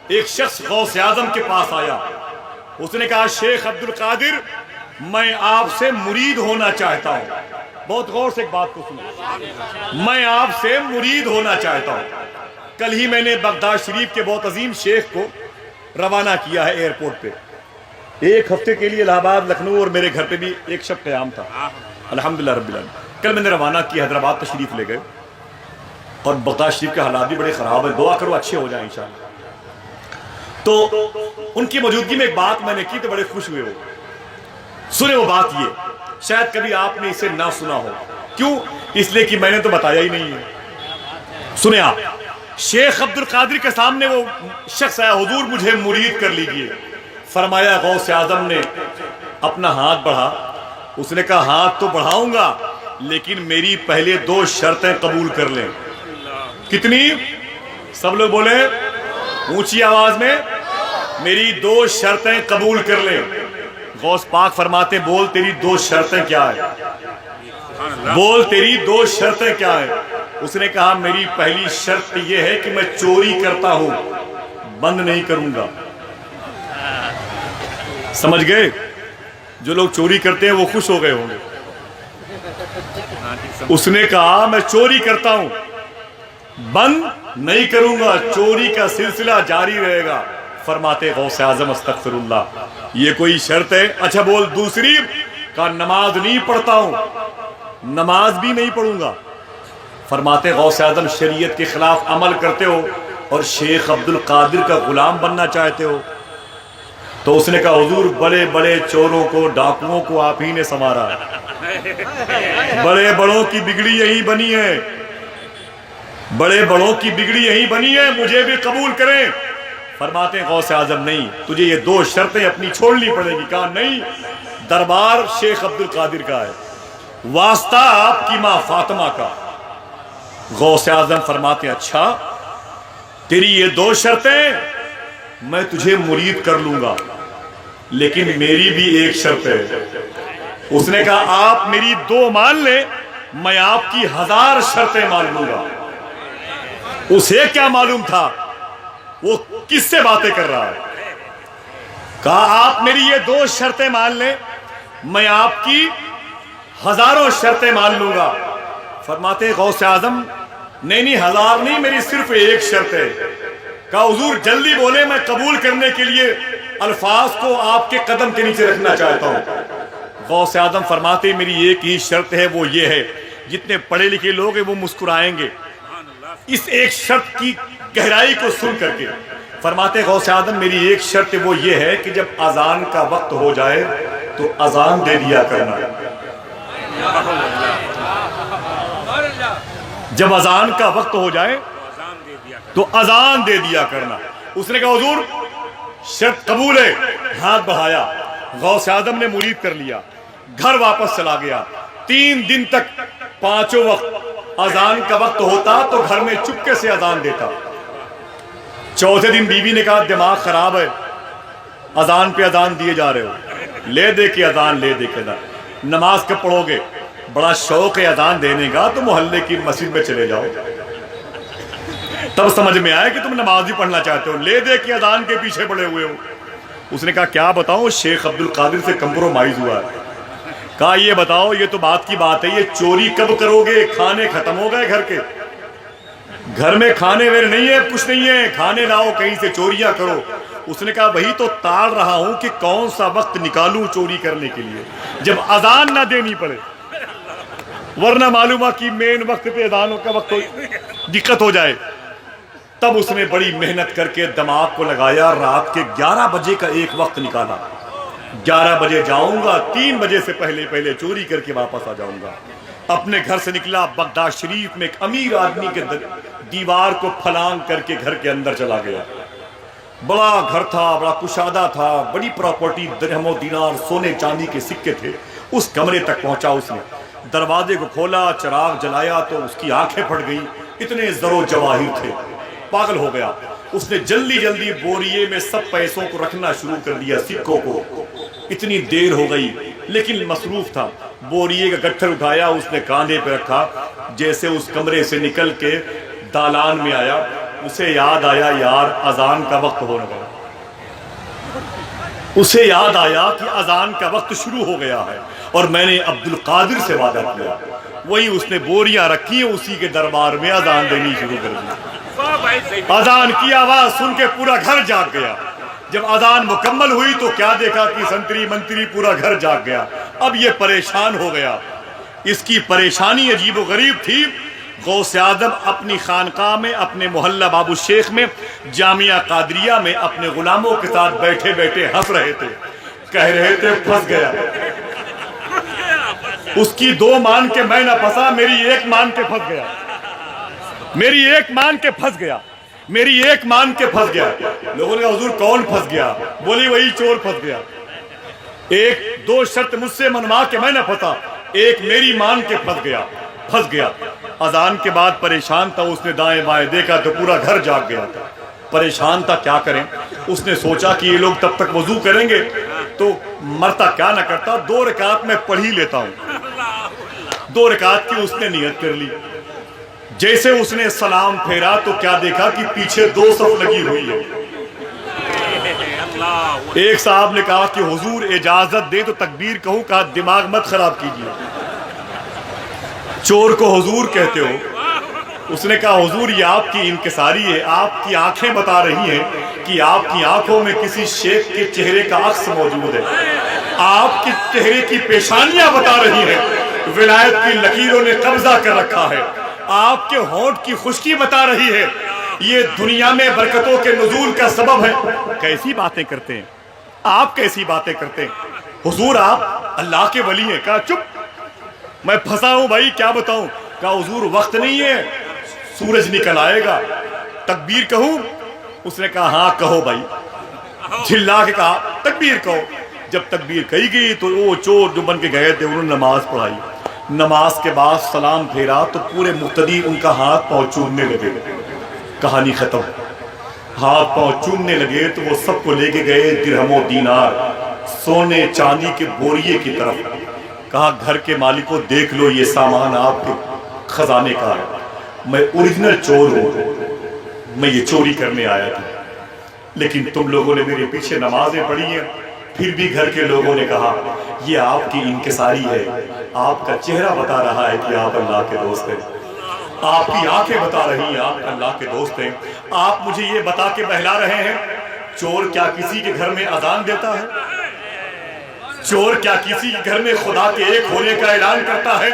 ایک شخص غوث اعظم کے پاس آیا، اس نے کہا شیخ عبد القادر میں آپ سے مرید ہونا چاہتا ہوں. بہت غور سے ایک بات کو سنو، میں آپ سے مرید ہونا چاہتا ہوں. کل ہی میں نے بغداد شریف کے بہت عظیم شیخ کو روانہ کیا ہے ایئرپورٹ پہ. ایک ہفتے کے لیے الہ آباد، لکھنؤ اور میرے گھر پہ بھی ایک شب قیام تھا الحمدللہ رب العالمین. کل میں نے روانہ کیا، حیدرآباد تشریف لے گئے اور بغداد شریف کے حالات بھی بڑے خراب ہیں، دعا کرو اچھے ہو جائیں انشاءاللہ. تو ان کی موجودگی میں ایک بات میں نے کی تو بڑے خوش ہوئے. وہ سنے وہ بات یہ، شاید کبھی آپ نے اسے نہ سنا ہو. کیوں؟ اس لیے کہ میں نے تو بتایا ہی نہیں ہے. سنے آپ، شیخ عبد القادر کے سامنے وہ شخص آیا، حضور مجھے مرید کر لیجئے. فرمایا غوث اعظم نے اپنا ہاتھ بڑھا. اس نے کہا ہاتھ تو بڑھاؤں گا لیکن میری پہلے 2 شرطیں قبول کر لیں. کتنی؟ سب لوگ بولیں اونچی آواز میں، میری 2 شرطیں قبول کر لیں. غوث پاک فرماتے بول تیری 2 شرطیں کیا ہیں؟ بول تیری 2 شرطیں کیا ہیں؟ اس نے کہا میری پہلی شرط یہ ہے کہ میں چوری کرتا ہوں، بند نہیں کروں گا. سمجھ گئے؟ جو لوگ چوری کرتے ہیں وہ خوش ہو گئے ہوں گے. اس نے کہا میں چوری کرتا ہوں، بند نہیں کروں گا، چوری کا سلسلہ جاری رہے گا. فرماتے غوث اعظم استغفر اللہ، یہ کوئی شرط ہے؟ اچھا بول دوسری. کہا نماز نہیں پڑھتا ہوں، نماز بھی نہیں پڑھوں گا. فرماتے غوث اعظم شریعت کے خلاف عمل کرتے ہو اور شیخ عبد القادر کا غلام بننا چاہتے ہو. تو اس نے کہا حضور بڑے بڑے چوروں کو، ڈاکوؤں کو آپ ہی نے سنوارا ہے، بڑے بڑوں کی بگڑی یہی بنی ہے، بڑے بڑوں کی بگڑی یہی بنی ہے، مجھے بھی قبول کریں. فرماتے ہیں غوث اعظم نہیں، تجھے یہ 2 شرطیں اپنی چھوڑنی پڑے گی. کہا نہیں، دربار شیخ عبد القادر کا ہے، واسطہ آپ کی ماں فاطمہ کا. غوث اعظم فرماتے ہیں اچھا تیری یہ 2 شرطیں میں تجھے مرید کر لوں گا لیکن میری بھی ایک شرط ہے. اس نے کہا آپ میری 2 مان لیں، میں آپ کی 1000 شرطیں مان لوں گا. اسے کیا معلوم تھا وہ کس سے باتیں کر رہا ہے. کہا آپ میری یہ 2 شرطیں مان لیں، میں آپ کی 1000 شرطیں مان لوں گا. فرماتے غوث اعظم نہیں 1000 نہیں، میری صرف ایک شرط ہے. کہا حضور جلدی بولے، میں قبول کرنے کے لیے الفاظ کو آپ کے قدم کے نیچے رکھنا چاہتا ہوں. غوث اعظم فرماتے میری ایک ہی شرط ہے، وہ یہ ہے، جتنے پڑھے لکھے لوگ ہیں وہ مسکرائیں گے اس ایک شرط کی گہرائی کو سن کر کے. فرماتے غوث اعظم میری ایک شرط وہ یہ ہے کہ جب اذان کا وقت ہو جائے تو اذان دے دیا کرنا. جب اذان کا وقت ہو جائے تو اذان دے دیا کرنا. اس نے کہا حضور شرط قبول ہے. ہاتھ بڑھایا، غوث اعظم نے مرید کر لیا، گھر واپس چلا گیا. 3 دن تک 5 وقت اذان کا وقت ہوتا تو گھر میں چپکے سے اذان دیتا. 4تھے دن بیوی نے کہا دماغ خراب ہے، اذان پہ اذان دیے جا رہے ہو، لے دے کے اذان، لے دے کے اذان، نماز کب پڑھو گے؟ بڑا شوق ہے اذان دینے کا تو محلے کی مسجد میں چلے جاؤ. تب سمجھ میں آیا کہ تم نماز بھی پڑھنا چاہتے ہو، لے دے کے اذان کے پیچھے پڑے ہوئے ہو. اس نے کہا کیا بتاؤں، شیخ عبد القادر سے کمپرومائز ہوا ہے. کہا یہ بتاؤ، یہ تو بات کی بات ہے، یہ چوری کب کرو گے؟ کھانے ختم ہو گئے گھر کے، گھر میں کھانے ویرے نہیں ہے، کچھ نہیں ہے، کھانے لاؤ کہیں سے چوریاں کرو. اس نے کہا وہی تو تاڑ رہا ہوں کہ کون سا وقت نکالوں چوری کرنے کے لیے جب اذان نہ دینی پڑے، ورنہ معلوم ہے کہ مین وقت پہ اذانوں کا وقت دقت ہو جائے. تب اس نے بڑی محنت کر کے دماغ کو لگایا، رات کے 11 بجے کا ایک وقت نکالا. 11 بجے جاؤں گا، 3 بجے سے پہلے چوری کر کے واپس آ جاؤں گا. اپنے گھر سے نکلا، بغداد شریف میں ایک امیر آدمی کے دیوار کو پھلانگ کر کے گھر کے اندر چلا گیا. بڑا گھر تھا، بڑا کشادہ تھا، بڑی پراپرٹی، درہم و دینار، سونے چاندی کے سکے تھے. اس کمرے تک پہنچا، اس نے دروازے کو کھولا، چراغ جلایا تو اس کی آنکھیں پھٹ گئیں، اتنے زر و جواہر تھے. پاگل ہو گیا. اس نے جلدی جلدی بوریے میں سب پیسوں کو رکھنا شروع کر دیا، سکوں کو. اتنی دیر ہو گئی لیکن مصروف تھا. بوریے کا گٹھر اٹھایا، اس نے کاندھے پہ رکھا. جیسے اس کمرے سے نکل کے دالان میں آیا، اسے یاد آیا یار اذان کا وقت ہونے والا، اسے یاد آیا کہ اذان کا وقت شروع ہو گیا ہے اور میں نے عبد القادر سے وعدہ کیا۔ وہی اس نے بوریاں رکھی، اسی کے دربار میں اذان دینی شروع کر دی۔ اذان کی آواز سن کے پورا گھر جاگ گیا۔ جب اذان مکمل ہوئی تو کیا دیکھا کہ سنتری منتری پورا گھر جاگ گیا۔ اب یہ پریشان ہو گیا۔ اس کی پریشانی عجیب و غریب تھی۔ غوث اعظم اپنی خانقاہ میں، اپنے محلہ باب الشیخ میں، جامعہ قادریہ میں اپنے غلاموں کے ساتھ بیٹھے بیٹھے ہنس رہے تھے، کہہ رہے تھے پھنس گیا۔ اس کی دو مان کے میں نہ پھنسا، میری ایک مان کے پھنس گیا، میری ایک مان کے پھنس گیا، میری ایک مان کے پھنس گیا۔ لوگوں نے کہا حضور کون پھنس گیا؟ بولی وہی چور پھنس گیا۔ ایک دو شرط مجھ سے منوا کے میں نہ پھنسا، ایک میری مان کے پھنس گیا۔ اذان کے بعد پریشان تھا، اس نے دائیں بائیں دیکھا تو پورا گھر جاگ گیا تھا۔ پریشان تھا کیا کریں، اس نے سوچا کہ یہ لوگ تب تک وضو کریں گے تو مرتا کیا نہ کرتا، 2 رکعت میں پڑھ ہی لیتا ہوں۔ 2 رکعت کی اس نے نیت کر لی۔ جیسے اس نے سلام پھیرا تو کیا دیکھا کہ پیچھے 2 صف لگی ہوئی ہے۔ ایک صاحب نے کہا کہ حضور اجازت دے تو تکبیر کہوں، کہا دماغ مت خراب کیجیے، چور کو حضور کہتے ہو۔ اس نے کہا حضور یہ آپ کی انکساری ہے، آپ کی آنکھیں بتا رہی ہیں کہ آپ کی آنکھوں میں کسی شیخ کے چہرے کا عکس موجود ہے، آپ کے چہرے کی پیشانیاں بتا رہی ہیں ولایت کی لکیروں نے قبضہ کر رکھا ہے، آپ کے ہونٹ کی خشکی بتا رہی ہے یہ دنیا میں برکتوں کے نزول کا سبب ہے۔ کیسی باتیں کرتے ہیں آپ، کیسی باتیں کرتے ہیں حضور، آپ اللہ کے ولی ہیں۔ کہا چپ، میں پھنسا ہوں بھائی، کیا بتاؤں؟ کہا حضور وقت نہیں ہے، سورج نکل آئے گا، تکبیر کہوں؟ اس نے کہا ہاں کہو بھائی۔ جھلا کے کہا تکبیر کہو۔ جب تکبیر کہی گئی تو وہ چور جو بن کے گئے تھے انہوں نے نماز پڑھائی۔ نماز کے بعد سلام پھیرا تو پورے مقتدی ان کا ہاتھ پاؤں چومنے لگے۔ کہانی ختم۔ ہاتھ پاؤں چومنے لگے تو وہ سب کو لے کے گئے درہم و دینار، سونے چاندی کے بوریے کی طرف۔ کہا گھر کے مالکوں دیکھ لو یہ سامان آپ کے خزانے کا ہے، میں اوریجنل چور ہوں، میں یہ چوری کرنے آیا تھا، لیکن تم لوگوں نے میرے پیچھے نمازیں پڑھی ہیں، پھر بھی گھر کے لوگوں نے کہا یہ آپ کی انکساری ہے، آپ کا چہرہ بتا رہا ہے کہ آپ اللہ کے دوست ہیں، آپ کی آنکھیں بتا رہی ہیں آپ اللہ کے دوست ہیں، آپ مجھے یہ بتا کے بہلا رہے ہیں چور کیا کسی کے گھر میں اذان دیتا ہے؟ چور کیا کسی کے گھر میں خدا کے ایک ہونے کا اعلان کرتا ہے؟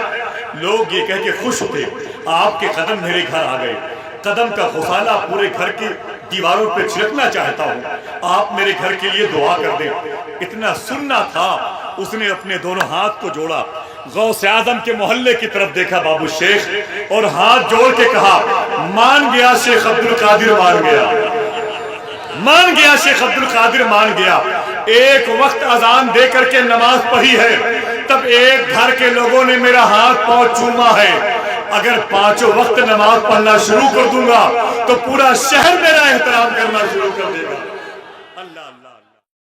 لوگ یہ کہہ کے خوش ہوتے آپ کے قدم میرے گھر آ گئے، قدم کا غسالہ پورے گھر کی دیواروں پہ چھڑکنا چاہتا ہوں، آپ میرے گھر کے لیے دعا کر دیں۔ اتنا سننا تھا، اس نے اپنے دونوں ہاتھ کو جوڑا، غوث اعظم کے محلے کی طرف دیکھا بابو شیخ، اور ہاتھ جوڑ کے کہا مان گیا شیخ عبد القادر، مان گیا، مان گیا شیخ عبد القادر، مان گیا۔ ایک وقت اذان دے کر کے نماز پڑھی ہے، تب ایک گھر کے لوگوں نے میرا ہاتھ پاؤں چوما ہے، اگر 5 وقت نماز پڑھنا شروع کر دوں گا تو پورا شہر میرا احترام کرنا شروع کر دے گا۔ اللہ اللہ۔